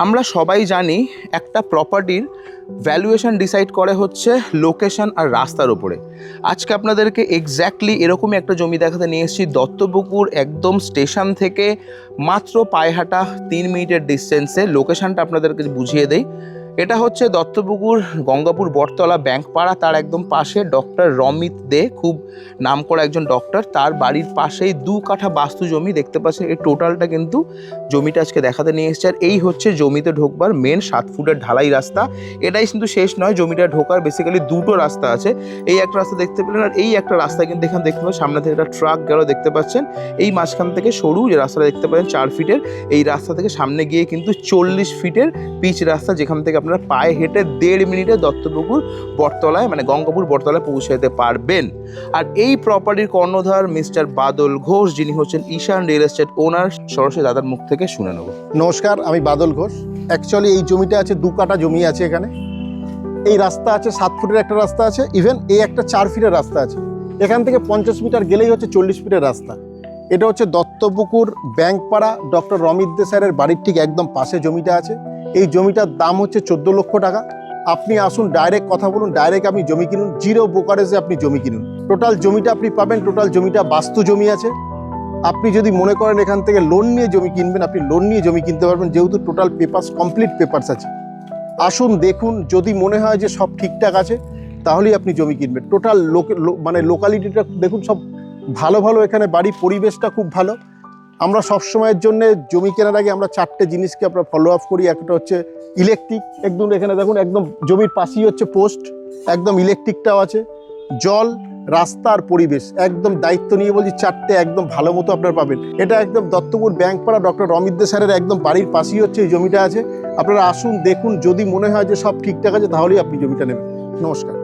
আমরা সবাই জানি একটা প্রপার্টির ভ্যালুয়েশন ডিসাইড করে হচ্ছে লোকেশন আর রাস্তার উপরে। আজকে আপনাদেরকে এক্স্যাক্টলি এরকমই একটা জমি দেখাতে নিয়ে এসেছি দত্তপুকুর একদম স্টেশন থেকে মাত্র পায়ে হাঁটা 3 মিনিটের ডিস্টেন্সে। লোকেশনটা আপনাদেরকে বুঝিয়ে দেই। এটা হচ্ছে দত্তপুকুর গঙ্গাপুর বটতলা ব্যাংকপাড়া, তার একদম পাশে ডক্টর রমিত দে, খুব নামকরা একজন ডক্টর, তার বাড়ির পাশেই 2 কাঠা বাস্তু জমি দেখতে পাচ্ছেন। এই টোটালটা কিন্তু জমিটা আজকে দেখাতে নিয়ে এসেছে। আর এই হচ্ছে জমিতে ঢোকবার মেন 7 ফুটের ঢালাই রাস্তা। এটাই কিন্তু শেষ নয়, জমিটা ঢোকার বেসিক্যালি 2টো রাস্তা আছে। এই একটা রাস্তা দেখতে পেলেন, আর এই একটা রাস্তা কিন্তু এখানে দেখতে পাচ্ছেন সামনে থেকে একটা ট্রাক গেল দেখতে পাচ্ছেন। এই মাঝখান থেকে সরু যে রাস্তাটা দেখতে পাচ্ছেন 4 ফিটের, এই রাস্তা থেকে সামনে গিয়ে কিন্তু 40 ফিটের পিচ রাস্তা, যেখান থেকে আপনারা পায়ে হেঁটে 1.5 মিনিটে দত্তপুকুর বটতলায় মানে গঙ্গাপুর বটতলায় পৌঁছে যেতে পারবেন। আর এই প্রপার্টির কর্ণধার মিস্টার বাদল ঘোষ, যিনি হচ্ছেন ঈশান রিয়েল এস্টেট ওনার। সরাসরি দাদার মুখ থেকে শুনে নেব। নমস্কার, আমি বাদল ঘোষ। অ্যাকচুয়ালি এই জমিটা আছে 2 কাঠা জমি আছে এখানে। এই রাস্তা আছে 7 ফুটের একটা রাস্তা আছে, ইভেন এই একটা 4 ফিটের রাস্তা আছে। এখান থেকে 50 মিটার গেলেই হচ্ছে 40 ফিটের রাস্তা। এটা হচ্ছে দত্তপুকুর ব্যাংকপাড়া ডক্টর রমিত দে স্যারের বাড়ির ঠিক একদম পাশে জমিটা আছে। এই জমিটার দাম হচ্ছে 14 লক্ষ টাকা। আপনি আসুন, ডাইরেক্ট কথা বলুন, ডাইরেক্ট আপনি জমি কিনুন, জিরো ব্রোকারেজে আপনি জমি কিনুন। টোটাল জমিটা আপনি পাবেন, টোটাল জমিটা বাস্তু জমি আছে। আপনি যদি মনে করেন এখান থেকে লোন নিয়ে জমি কিনবেন, আপনি লোন নিয়ে জমি কিনতে পারবেন, যেহেতু টোটাল পেপারস কমপ্লিট পেপারস আছে। আসুন দেখুন, যদি মনে হয় যে সব ঠিকঠাক আছে তাহলেই আপনি জমি কিনবেন। টোটাল মানে লোকালিটিটা দেখুন, সব ভালো ভালো এখানে বাড়ি, পরিবেশটা খুব ভালো। আমরা সবসময়ের জন্য জমি কেনার আগে আমরা 4টে জিনিসকে আমরা ফলো আপ করি। একটা হচ্ছে ইলেকট্রিক, একদম এখানে দেখুন একদম জমির পাশেই হচ্ছে পোস্ট, একদম ইলেকট্রিকটাও আছে। জল, রাস্তা আর পরিবেশ, একদম দায়িত্ব নিয়ে বলছি 4টে একদম ভালো মতো আপনারা পাবেন। এটা একদম দত্তপুর ব্যাংকপাড়া ডক্টর রমিত দে স্যারের একদম বাড়ির পাশেই হচ্ছে এই জমিটা আছে। আপনারা আসুন দেখুন, যদি মনে হয় যে সব ঠিকঠাক আছে তাহলেই আপনি জমিটা নেবেন। নমস্কার।